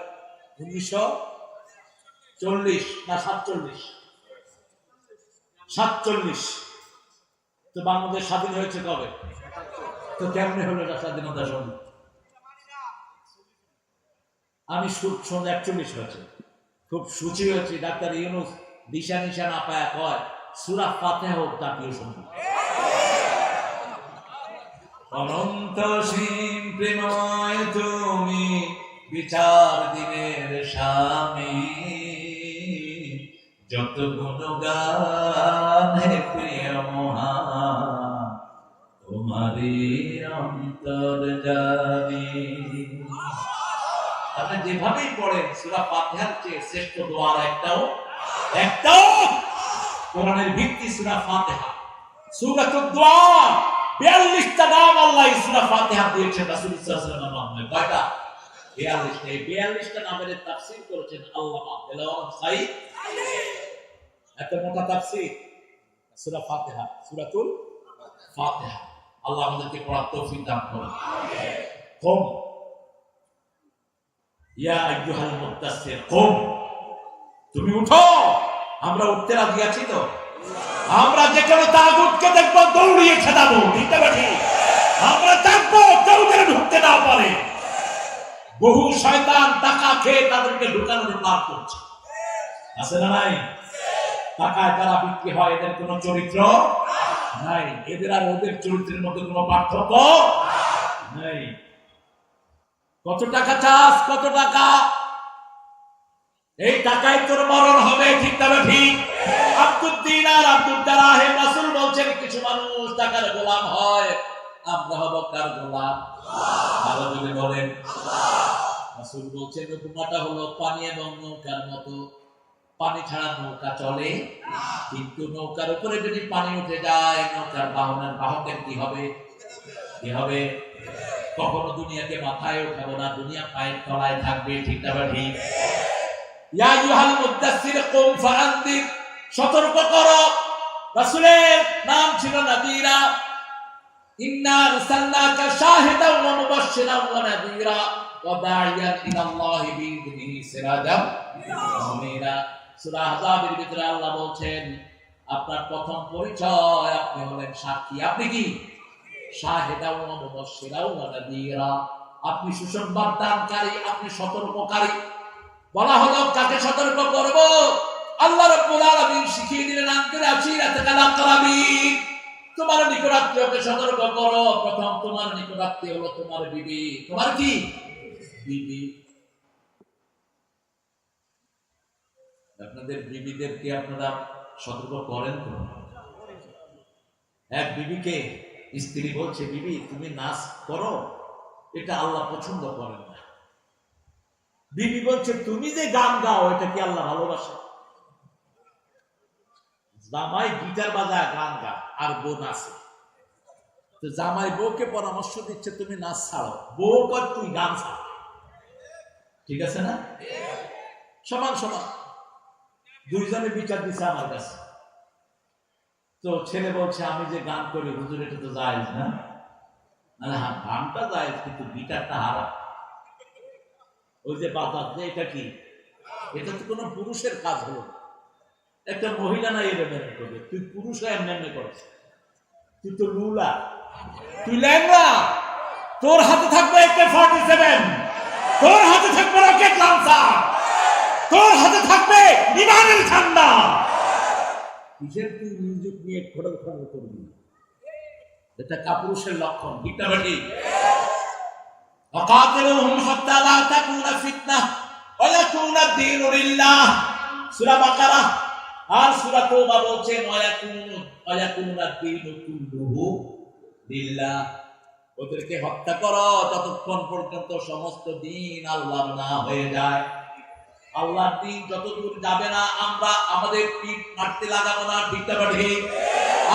1940 না 47? 47। তো বাংলাদেশ স্বাধীন হয়েছে কবে? তো কেমনে হলো এটা স্বাধীনতা সঙ্গীত? আমি 41 হয়েছে, খুব সুচি হয়েছে। ডাক্তার ইউনূস দিশা নিশা না পায়া কয় সূরা ফাতিহা হোক জাতীয় সঙ্গীত। অনন্ত সীম প্রেমময় তুমি, বিচার দিনের স্বামী, যত গুণগান হে প্রিয় মহান, তোমারই অন্তর জানি। আপনি যেভাবেই পড়েন, সূরা ফাতিহার চেয়ে শ্রেষ্ঠ দোয়া একটাও কোরআনের ভিত্তি সূরা ফাতিহা। সূরাতুদ দোয়া 42টা নাম আল্লাহ সূরা ফাতিহা দিয়েছেন রাসূল সাল্লাল্লাহু আলাইহি ওয়াসাল্লামের নামে। কয়টা? 42টা। এই 42টা নামের তাফসীর করেছেন আল্লামা দেলাওয়ার সাইদ। এত মোটা তাফসীর সূরা ফাতিহা, সূরাতুল ফাতিহা। আল্লাহ আমাদেরকে পড়ার তৌফিক দান করুন। কুম ইয়া আইয়ুহাল মুদ্দাসসির, কুম, তুমি উঠো। আমরা উঠতে রাজি আছি তো? আমরা যেখানে তাগুতকে দেখবো দৌড়িয়ে খেদাবো। ঠিক না ঠিক? আমরা দেখবো কেউ যেন ঢুকতে না পারে। বহু শয়তান টাকা খেয়ে তাদেরকে ঢুকানোর প্ল্যান করছে, আছে না নাই? টাকায় তারা বিক্রি হয়, এদের কোনো চরিত্র নাই, এদের আর ওদের চরিত্রের মধ্যে কোনো পার্থক্য নাই। কত টাকা চাস, কত টাকা, এই টাকায় তোর মরণ হবে, ঠিক তবে ঠিক। আব্দুল দিনার আব্দুল দারাহেম রাসূল বলছেন কিছু মানুষ টাকার গোলাম হয়, আমরা হব কার গোলাম? ভালো করে বলেন। রাসূল বলছেন উপমাটা হলো পানি এবং নৌকার মতো। পানি ছাড়া নৌকা চলে, কিন্তু নৌকার উপরে যদি পানি উঠে যায়, নৌকার বাহনের বাহকের কি হবে? কি হবে? কখনো দুনিয়াকে মাথায় উঠাবো না, দুনিয়া পায়ের তলায় থাকবে, ঠিক না ঠিক? ইয়া আইয়ুহাল মুদাসসির কুম ফাআনদির, সতর্ক করো। রাসূলের নাম ছিল নাযীরা। ইন্না আরসালনাকা শাহিদান ওয়া মুবাশশিরান ওয়া নাযীরা ওয়া দা'iয়ান ইলাল্লাহি বিইذনিহি সিরাজাম মুনীরা। সূরা আহজাবের ভিতরে আল্লাহ বলছেন আপনার প্রথম পরিচয় আপনি হলেন সাক্ষী। আপনি কি? শাহিদান ওয়া মুবাশশিরান ওয়া নাযীরা, আপনি সুসংবাদ দানকারী, আপনি সতর্ককারী। বলা হলো কাকে সতর্ক করব? আল্লাহ রাব্বুল আলামিন শিখিয়ে দিলেন আনকার আশিরাতাকাল আকরাবিন, তোমার নিকটাত্মীয়কে সতর্ক করো। প্রথম তোমার নিকটাত্মীয় হলো তোমার বিবি। তোমার কি? বিবি। আপনাদের বিবিদেরকে আপনারা সতর্ক করেন তো? এক বিবিকে স্ত্রী বলছে বিবি তুমি নাচ করো, এটা আল্লাহ পছন্দ করেন না। বিবি বলছে তুমি যে গান গাও এটা কি আল্লাহ ভালোবাসে? জামাই গিটার বাজায় গান গা আর বউ নাচে, তো জামাই বউকে পরামর্শ দিচ্ছে তুমি নাচ ছাড়ো, বউ কর তুই গান ছাড়। ঠিক আছে না? সমান সমান দুইজনে বিচার দিচ্ছে আমার কাছে। তো ছেলে বলছে আমি যে গান করি হুজুর এটা তো জায়েজ না। হ্যাঁ গানটা জায়েজ, কিন্তু গিটারটা হারাম। ওই যে বাজাচ্ছে এটা কি? এটা তো কোনো পুরুষের কাজ হলো না। একটা মহিলা না এর মেনে করবে, তুই পুরুষ হয়ে মেনে করছ, তুই তো লুলা, তুই ল্যাংড়া। তোর হাতে থাকবে AK-47, তোর হাতে থাকবে রকেট লঞ্চার, তোর হাতে থাকবে ইমানের ঠান্ডা। কিসের তুই মিউজিক নিয়ে খোড়ল খোড়ল করবি? এটা কাপুরুষের লক্ষণ, ঠিক না বেটি? وقاتلوهم حتى لا تكون فتنة ويكون الدين لله। সূরা বাকারা আর সূরা তাওবা বলছেন ওয়ায়াকুনু আদ-দীনু কুল্লুহু লিল্লাহ। ওদেরকে হত্যা করো ততক্ষণ পর্যন্ত সমস্ত দিন আল্লাহর না হয়ে যায়। আল্লাহর দিন যতদূর যাবে না আমরা আমাদের পিঠ মারতে লাগাবো না, ঠিক না ঠিক?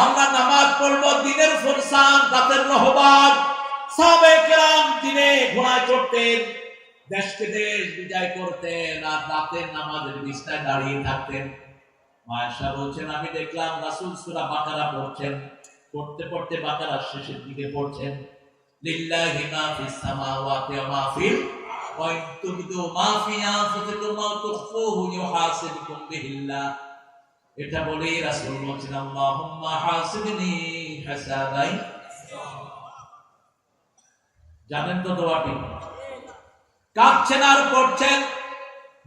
আমরা নামাজ পড়বো দিনের ফরসান রাতের রহবান। সাহাবায়ে কেরাম দিনে ঘোড়ায় চড়তেন, দেশকে দেশ বিজয় করতেন, আর রাতের নামাজের বিছানায় দাঁড়িয়ে থাকতেন। আয়েশা বলছেন আমি দেখলাম রাসূল সূরা বাকারা পড়ছেন, পড়তে পড়তে বাকারার শেষের দিকে পড়ছেন লিল্লাহি মা ফিস সামাওয়াতি ওয়া মা ফিল ওয়া ইন তুবদু মা ফি আনফুসিকুম আও তুখফুহু ইউহাসিবুকুম বিহিল্লাহ। এটা বলেই রাসূল বলছেন আল্লাহুম্মা হাসিবনি হাসাবাই। জানেন তো দোয়াটি? কাঁদছেন আর পড়ছেন।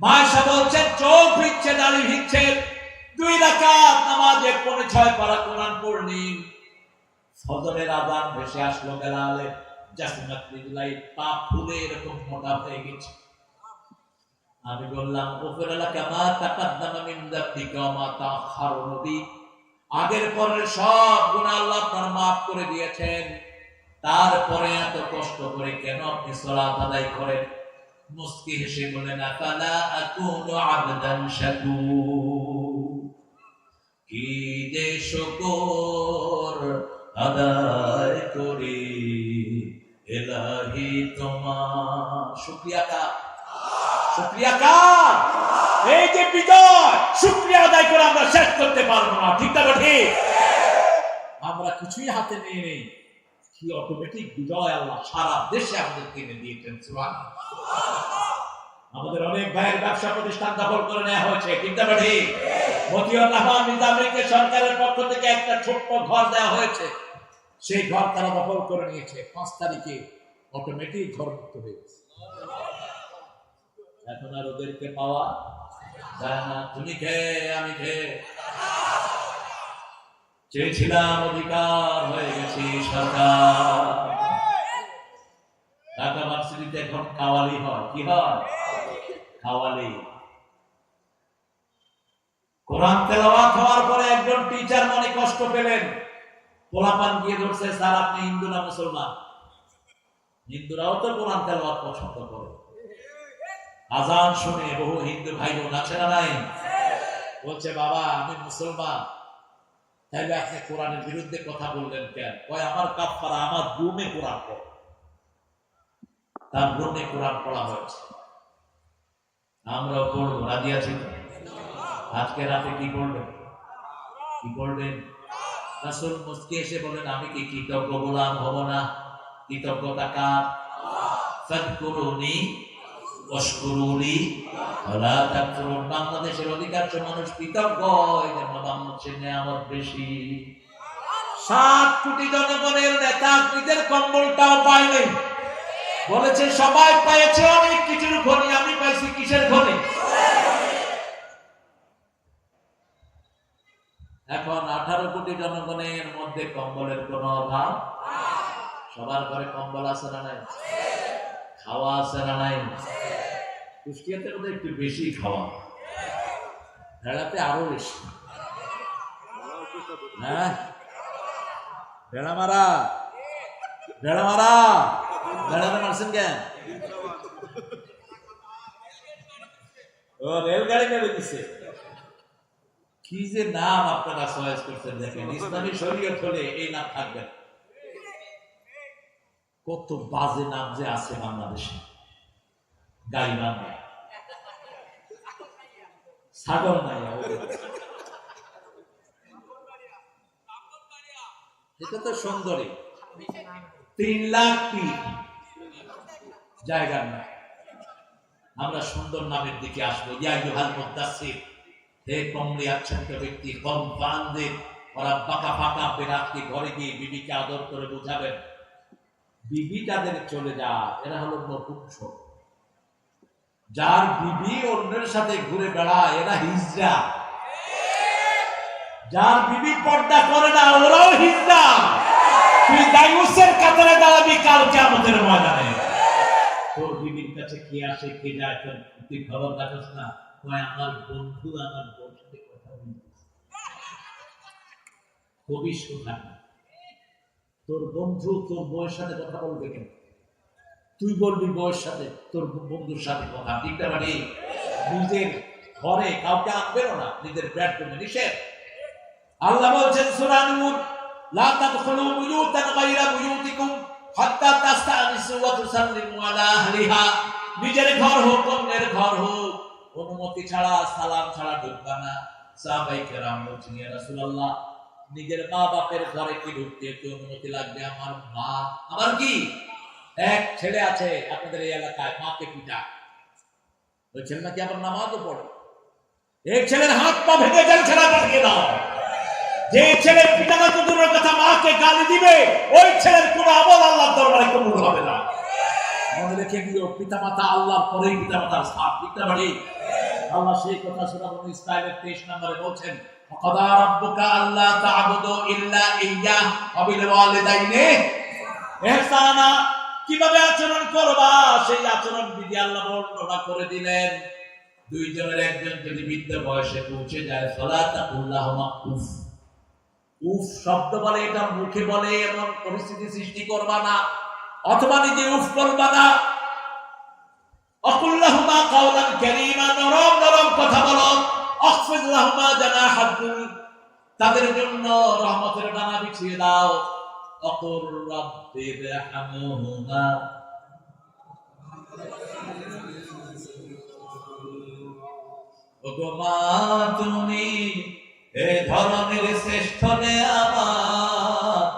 আয়েশা বলছেন চোখ ভিজছে, দাড়ি ভিজছে। 2 রাকাত নামাজে 6 পারা কোরআন পড়লেন। ফজরের আযান ভেসে আসলো বেলালে, জাসমাত রিজলাই পা ফুলে এরকম মোটা হয়ে গেছে। আমি বললাম ওফরালা কামা তাকাদ্দামা মিন যাতিকা মা তাখারু নবী, আগের পরের সব গুনাহ আল্লাহ আপনার maaf করে দিয়েছেন, তারপরে এত কষ্ট করে কেন আপনি সালাত আদায় করেন? মুস্কি হেসে বলেন আফালা আকুনু আবদান শাকুর, কি যে শুকর আদায় করি ইলাহি তোমার। শুকরিয়া কার? শুকরিয়া কার? এই যে বিজয়, শুকরিয়া আদায় করে আমরা শেষ করতে পারবো না, ঠিক না ঠিক? আমরা কিছুই হাতে নিয়ে নেই, কি অটোমেটিক বিজয় আল্লাহ সারা দেশে আমাদের কিনে দিয়েছেন। সুবহানাল্লাহ। আমাদের অনেক ভাইয়ের ব্যবসা প্রতিষ্ঠান দখল করে নেওয়া হয়েছে, ঠিক না ঠিক? মতিউর রহমান নিজামীকে সরকারের পক্ষ থেকে একটা ছোট্ট ঘর দেওয়া হয়েছে, সেই ঘর তারা দখল করে নিয়েছে। 5 তারিখে অটোমেটিক ঘর মুক্ত হয়ে গেছে। এখন আর ওদেরকে পাওয়া যায় না। তুমি খেয়ে আমি খেয়ে চেয়েছিলাম অধিকার, হয়ে গেছি সরকার। ঢাকা ভার্সিটিতে এখন কাওয়ালি হয়। কি হয়? কাওয়ালি। কোরআন তেলাওয়াত হওয়ার পরে একজন টিচার মনে কষ্ট পেলেন, পোলাপান গিয়ে ধরছে, স্যার আপনি হিন্দু না মুসলমান? হিন্দুরাও তো কোরআন তেলাওয়াত পছন্দ করে। আজান শুনে বহু হিন্দু ভাই বোন আছে না নাই? বলছে বাবা আমি মুসলমান, তাইলে আপনি কোরআনের বিরুদ্ধে কথা বললেন কেন? কয় আমার কাফারা, আমার রুমে কোরআন পড়ে, তার রুমে কোরআন পড়া হয়েছে, আমরাও পড়বো। রাজি আছি? আজকে রাতে কি করবেন? কি করবেন? রাসূল মুস্কি এসে বলেন, আমি কি কৃতজ্ঞ গোলাম হব না? কৃতজ্ঞতা কার? ফাদকুরুনি ওয়াশকুরুলি ওয়ালা তাকফুরুন। বাংলাদেশের অধিকাংশ মানুষ কৃতজ্ঞ, এই জন্য বাংলাদেশের নিয়ামত বেশি। 7 কোটি জনগণের নেতা নিজের কম্বলটাও পায়নি, বলেছে সবাই পেয়েছে অনেক কিছুর খনি, আমি পাইছি কিসের খনি? এখন 18 কোটি জনগণের মধ্যে কম্বলের কোন অভাব? সবার ঘরে কম্বল আছে না নাই? খাওয়া আছে না নাই? কুষ্টিয়াতে বোধহয় একটু বেশি খাওয়া, ভেড়াতে আরো বেশি। হ্যাঁ, ভেড়া মারা, ভেড়া মারা, ভেড়াতে মারছেন কেন? ও রেলগাড়ি গাড়ি দিচ্ছে। কি যে নাম আপনারা চয়েস করছেন দেখেন, ইসলামী শরীয়ত হলে এই নাম থাকবে। কত বাজে নাম যে আছে বাংলাদেশে। গাইবান নাই, ছাগল নাই, এটা তো সুন্দরী 3 লাখ ফিট জায়গা না। আমরা সুন্দর নামের দিকে আসবো। ইয়া আইয়ুহাল মুদাসসির, হে কমলি আচ্ছন্ন ব্যক্তি, কম বান্দির ওরা পাকা পাকা বেরাতকে ঘরে গিয়ে বিবিকে আদর করে বুঝাবেন, বিবি তাদের চলে যা, এরা হলো নপুংসক। যার বিবি অন্যের সাথে ঘুরে বেড়ায় এরা হিজড়া। যার বিবি পর্দা করে না ওরাও হিজড়া। তুই দায়ুসের কাতারে দাঁড়াবি কাল কিয়ামতের ময়দানে। তোর বিবির কাছে কে আসে কে যায় তুই খবর রাখিস না। কয় আমার বন্ধু আমার বোন সাথে কথা বলতেছে, কবিস কোথায়? তোর বন্ধু তোর বউয়ের সাথে কথা বলবে কেন? তুই বলবি বউয়ের সাথে তোর বন্ধুর সাথে কথা? ঠিকটা মানে নিজের ঘরে কাউকে আনবেন না, নিজের বেডরুমে নিষেধ। আল্লাহ বলছেন সূরা নূর, লা তাদখুলু বুয়ুতান গায়রা বুয়ুতিকুম হাত্তা তাস্তানিসু ওয়া তুসাল্লিমু আলা আহলিহা। নিজের ঘর হোক অন্যের ঘর হোক, অনুমতি ছাড়া সালাম ছাড়া ঢুকবা না। সাহাবায়ে কেরাম বলছেন, ইয়া রাসূলুল্লাহ নিজের মা বাপের ঘরে কি ঢুকতে একটু অনুমতি লাগবে? আমার মা, আমার কি এক ছেলে আছে আপনাদের এই এলাকায়, মাকে পিটা, ওই ছেলে নাকি আবার নামাজও পড়ে। এক ছেলের হাত পা ভেঙে জেল ছেড়া পাঠিয়ে দাও। যে ছেলের পিতাটা তো দূরের কথা মাকে গালি দিবে, ওই ছেলের কোনো আমল আল্লাহর দরবারে কবুল হবে না। মনে রেখে দিও, পিতা মাতা আল্লাহর পরেই পিতা মাতার স্থান। ঠিকটা বাড়ি আল্লাহ সেই কথা সূরা বনী ইসরাঈলের 23 নম্বরে বলছেন, ওয়াকাদা রাব্বুকা আল্লা তা'বুদু ইল্লা ইয়্যাহ ওয়া বিল ওয়ালিদাইনি ইহসানা। কিভাবে আচরণ করবা সেই আচরণ বিধি আল্লাহ বর্ণনা করে দিলেন। দুইজনের একজন যদি বৃদ্ধ বয়সে পৌঁছে যায়, ফালা তাকুল্লাহুমা উফ। উফ শব্দ বলে এটা মুখে বলে এমন পরিস্থিতি সৃষ্টি করবা না, অথবা নিজে উফ বলবা না। আকুল্লাহুমা কাওলান কারীমা, নরম নরম কথা বলো। আখফিদ লাহুমা জানাহাদ-দুল, তাদের জন্য রহমতের ডানা বিছিয়ে দাও। অকুর রাব্বিরহামহুমা, ওগো মা তুমি এ ধরনের শ্রেষ্ঠ নেয়ামত,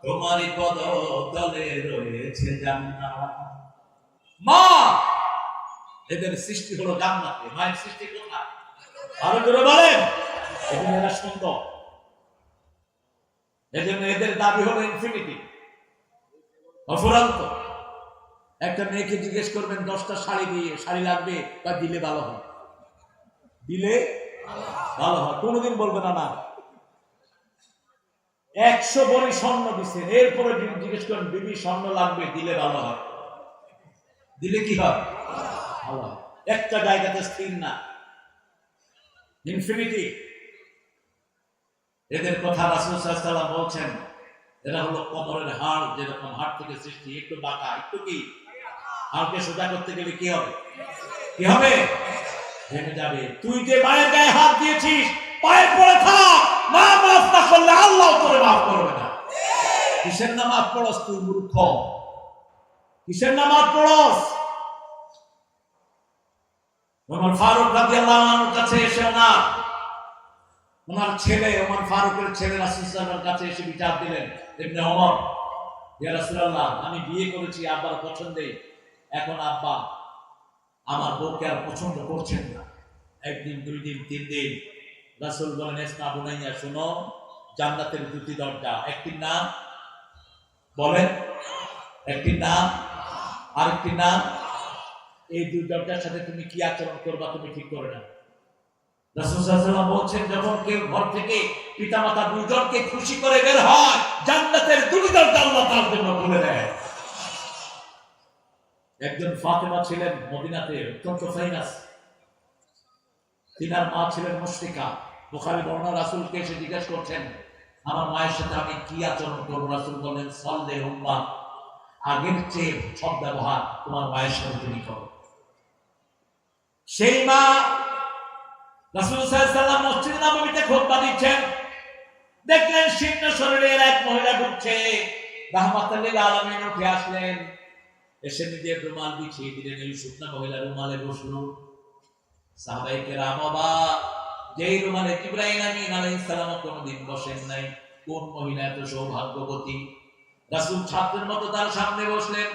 তোমারই পদতলে রয়েছে জান্নাত। মা, এদের সৃষ্টি হলো জান্নাতে। মায়ের সৃষ্টি কোথায়? আরো জোরে বলেন। এরা সুন্দর, এজন্য এদের দাবি হলো ইনফিনিটি, অফুরন্ত। একটা মেয়েকে জিজ্ঞেস করবেন 10টা শাড়ি লাগবে বা দিলে ভালো হয়, দিলে ভালো হয়, কোনোদিন বলবে না না। 100 ভরি স্বর্ণ দিচ্ছেন, এরপরে জিজ্ঞেস করেন বিবি স্বর্ণ লাগবে, দিলে ভালো হয়, দিলে কি হয়, ভালো হয়। একটা জায়গাতে স্থির না, ইনফিনিটি। এদের কথা রাসূল সাল্লাল্লাহু আলাইহি ওয়াসাল্লাম বলছেন, এরা হলো কবরের হাড়, যেরকম হাড় থেকে সৃষ্টি, একটু বাঁকা, একটু কি, হাড়কে সোজা করতে গেলে কি হবে, কি হবে, ভেঙে যাবে। তুই যে মায়ের গায়ে হাত দিয়েছিস, পায়ে পড়ে থাক, মা মাফ না করলে আল্লাহ তোরে মাফ করবে না। কিসের নামাজ পড়স তুই মূর্খ, কিসের নামাজ পড়স? ওমর ফারুক রাদিয়াল্লাহু আনহুর কাছে এসে ওনার ছেলে, ওমর ফারুকের ছেলে রাসূল সাল্লাল্লাহু আলাইহি ওয়াসাল্লামের কাছে এসে বিচার দিলেন, ইবনে ওমর, ইয়া রাসূলুল্লাহ, আমি বিয়ে করেছি আব্বার পছন্দে, এখন আব্বা আমার বউকে আর পছন্দ করছেন না। একদিন, 2 দিন, 3 দিন। রাসূল বলেন, ইসনা বুনাইয়া, শুনো, জান্নাতের 2টি দরজা, একটির নাম বলেন, একটির নাম, আরেকটির নাম। এই 2 দরজার সাথে তুমি কি আচরণ করবা তুমি ঠিক করে না। রাসূল সাল্লাল্লাহু আলাইহি ওয়াসাল্লাম বলছেন, যখন কেউ ঘর থেকে পিতামাতা 2 জনকে খুশি করে বের হয়, জান্নাতের 2টি দরজা আল্লাহ তার জন্য খুলে দেয়। একজন ফাতেমা ছিলেন মদিনাতে অত্যন্ত ফেমাস, তিনার মা ছিলেন মুশরিকা। বুখারী বর্ণনা, রাসূলকে এসে জিজ্ঞাসা করছেন, আমার মায়ের সাথে আমি কি আচরণ করব? রাসূল বললেন, সাল্লে উম্মা, আগের চেয়ে সব ব্যবহার তোমার মায়ের সাথে তুমি করো। সেই মা রাসূল সাল্লাল্লাহু আলাইহি ওয়াসাল্লাম মসজিদে নববীতে খুতবা দিচ্ছেন, দেখলেন শীর্ণ শরীরের এক মহিলা ঢুকছে, রাহমাতুল লিল আলামিন উঠে আসলেন, এসে নিজের রুমাল বিছিয়ে দিলেন, এই শুকনা মহিলা রুমালে বসলো। সাহাবায়ে কেরাম অবাক, যেই রুমালে জিবরাইল আমিন আলাইহিস সালাম কোনদিন বসেন নাই, কোন মহিলা এত সৌভাগ্যবতী। রাসূল ছাত্রের মতো তার সামনে বসলেন,